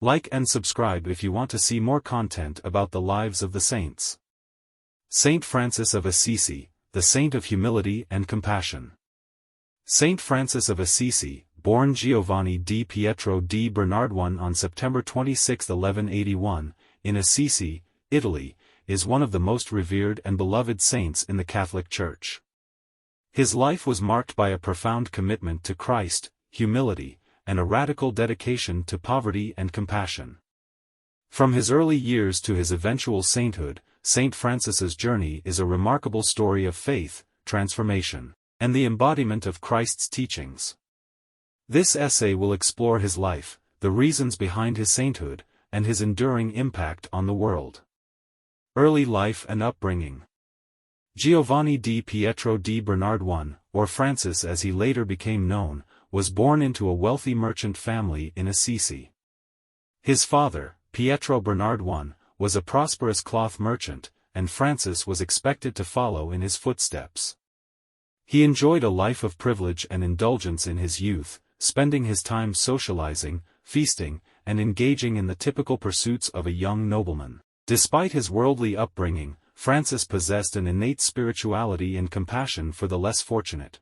Like and subscribe if you want to see more content about the lives of the saints. Saint Francis of Assisi, the saint of humility and compassion. Saint Francis of Assisi, born Giovanni di Pietro di Bernardone on September 26, 1181, in Assisi, Italy, is one of the most revered and beloved saints in the Catholic Church. His life was marked by a profound commitment to Christ, humility, and a radical dedication to poverty and compassion. From his early years to his eventual sainthood, Saint Francis's journey is a remarkable story of faith, transformation, and the embodiment of Christ's teachings. This essay will explore his life, the reasons behind his sainthood, and his enduring impact on the world. Early life and upbringing. Giovanni di Pietro di Bernardone, or Francis as he later became known, was born into a wealthy merchant family in Assisi. His father, Pietro Bernardone, was a prosperous cloth merchant, and Francis was expected to follow in his footsteps. He enjoyed a life of privilege and indulgence in his youth, spending his time socializing, feasting, and engaging in the typical pursuits of a young nobleman. Despite his worldly upbringing, Francis possessed an innate spirituality and compassion for the less fortunate.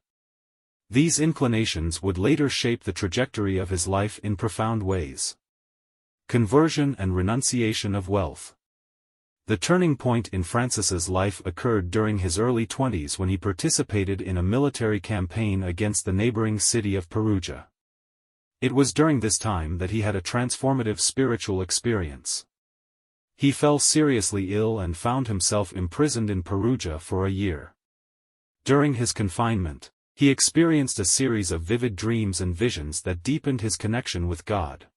These inclinations would later shape the trajectory of his life in profound ways. Conversion and renunciation of wealth. The turning point in Francis's life occurred during his early 20s when he participated in a military campaign against the neighboring city of Perugia. It was during this time that he had a transformative spiritual experience. He fell seriously ill and found himself imprisoned in Perugia for a year. During his confinement, he experienced a series of vivid dreams and visions that deepened his connection with God.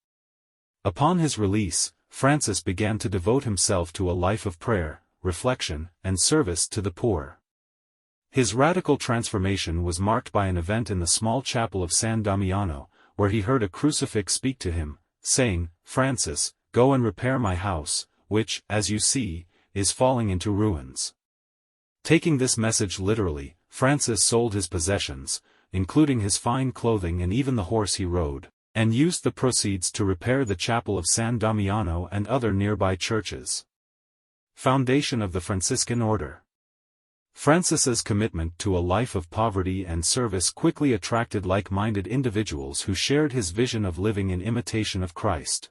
Upon his release, Francis began to devote himself to a life of prayer, reflection, and service to the poor. His radical transformation was marked by an event in the small chapel of San Damiano, where he heard a crucifix speak to him, saying, "Francis, go and repair my house, which, as you see, is falling into ruins." Taking this message literally, Francis sold his possessions, including his fine clothing and even the horse he rode, and used the proceeds to repair the chapel of San Damiano and other nearby churches. Foundation of the Franciscan Order. Francis's commitment to a life of poverty and service quickly attracted like-minded individuals who shared his vision of living in imitation of Christ.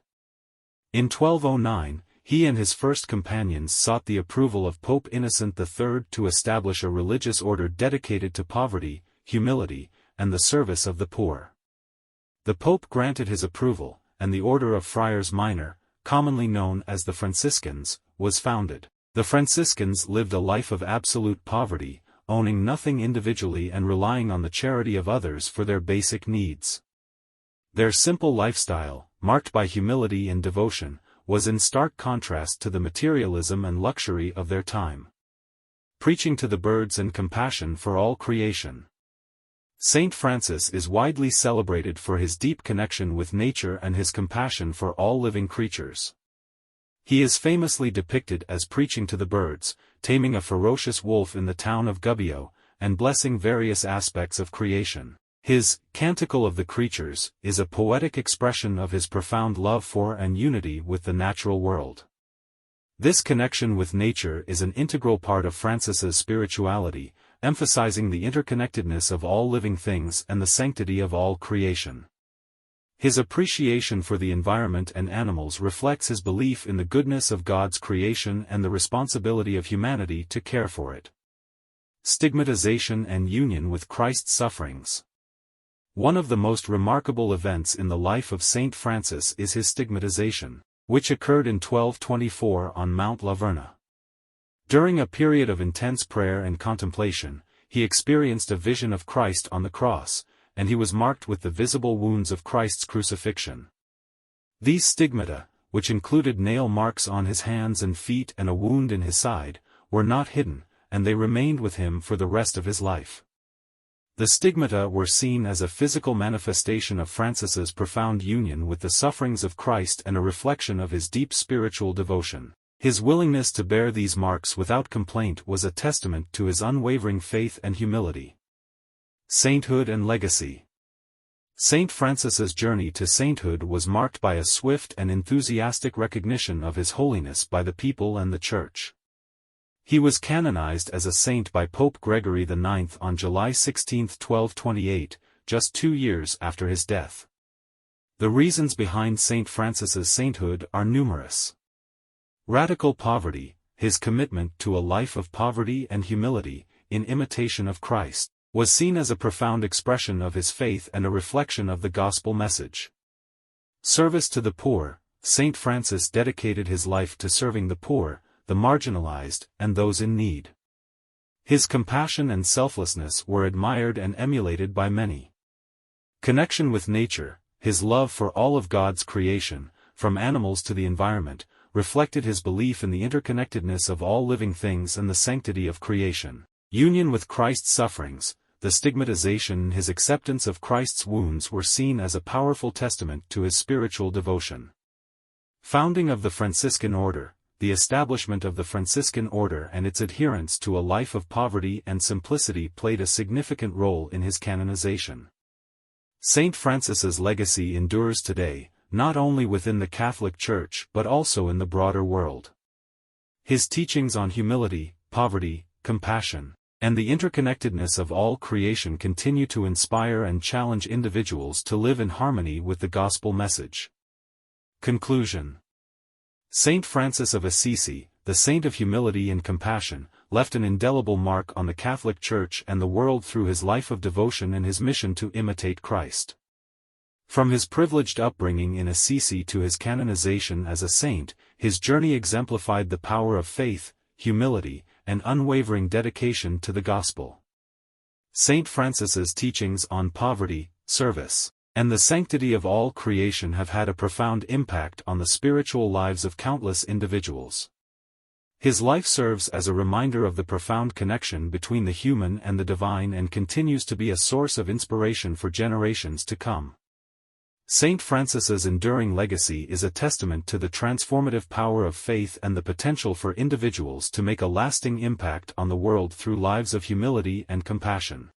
In 1209, he and his first companions sought the approval of Pope Innocent III to establish a religious order dedicated to poverty, humility, and the service of the poor. The Pope granted his approval, and the Order of Friars Minor, commonly known as the Franciscans, was founded. The Franciscans lived a life of absolute poverty, owning nothing individually and relying on the charity of others for their basic needs. Their simple lifestyle, marked by humility and devotion, was in stark contrast to the materialism and luxury of their time. Preaching to the birds and compassion for all creation. Saint Francis is widely celebrated for his deep connection with nature and his compassion for all living creatures. He is famously depicted as preaching to the birds, taming a ferocious wolf in the town of Gubbio, and blessing various aspects of creation. His Canticle of the Creatures is a poetic expression of his profound love for and unity with the natural world. This connection with nature is an integral part of Francis's spirituality, emphasizing the interconnectedness of all living things and the sanctity of all creation. His appreciation for the environment and animals reflects his belief in the goodness of God's creation and the responsibility of humanity to care for it. Stigmatization and union with Christ's sufferings. One of the most remarkable events in the life of Saint Francis is his stigmatization, which occurred in 1224 on Mount Laverna. During a period of intense prayer and contemplation, he experienced a vision of Christ on the cross, and he was marked with the visible wounds of Christ's crucifixion. These stigmata, which included nail marks on his hands and feet and a wound in his side, were not hidden, and they remained with him for the rest of his life. The stigmata were seen as a physical manifestation of Francis's profound union with the sufferings of Christ and a reflection of his deep spiritual devotion. His willingness to bear these marks without complaint was a testament to his unwavering faith and humility. Sainthood and legacy. Saint Francis's journey to sainthood was marked by a swift and enthusiastic recognition of his holiness by the people and the Church. He was canonized as a saint by Pope Gregory IX on July 16, 1228, just 2 years after his death. The reasons behind Saint Francis's sainthood are numerous. Radical poverty, his commitment to a life of poverty and humility, in imitation of Christ, was seen as a profound expression of his faith and a reflection of the gospel message. Service to the poor, Saint Francis dedicated his life to serving the poor, the marginalized, and those in need. His compassion and selflessness were admired and emulated by many. Connection with nature, his love for all of God's creation, from animals to the environment, reflected his belief in the interconnectedness of all living things and the sanctity of creation. Union with Christ's sufferings, the stigmatization and his acceptance of Christ's wounds were seen as a powerful testament to his spiritual devotion. Founding of the Franciscan order, the establishment of the Franciscan order and its adherence to a life of poverty and simplicity played a significant role in his canonization. Saint Francis's legacy endures today, not only within the Catholic Church but also in the broader world. His teachings on humility, poverty, compassion, and the interconnectedness of all creation continue to inspire and challenge individuals to live in harmony with the gospel message. Conclusion. Saint Francis of Assisi, the saint of humility and compassion, left an indelible mark on the Catholic Church and the world through his life of devotion and his mission to imitate Christ. From his privileged upbringing in Assisi to his canonization as a saint, his journey exemplified the power of faith, humility, and unwavering dedication to the gospel. Saint Francis's teachings on poverty, service, and the sanctity of all creation have had a profound impact on the spiritual lives of countless individuals. His life serves as a reminder of the profound connection between the human and the divine and continues to be a source of inspiration for generations to come. Saint Francis's enduring legacy is a testament to the transformative power of faith and the potential for individuals to make a lasting impact on the world through lives of humility and compassion.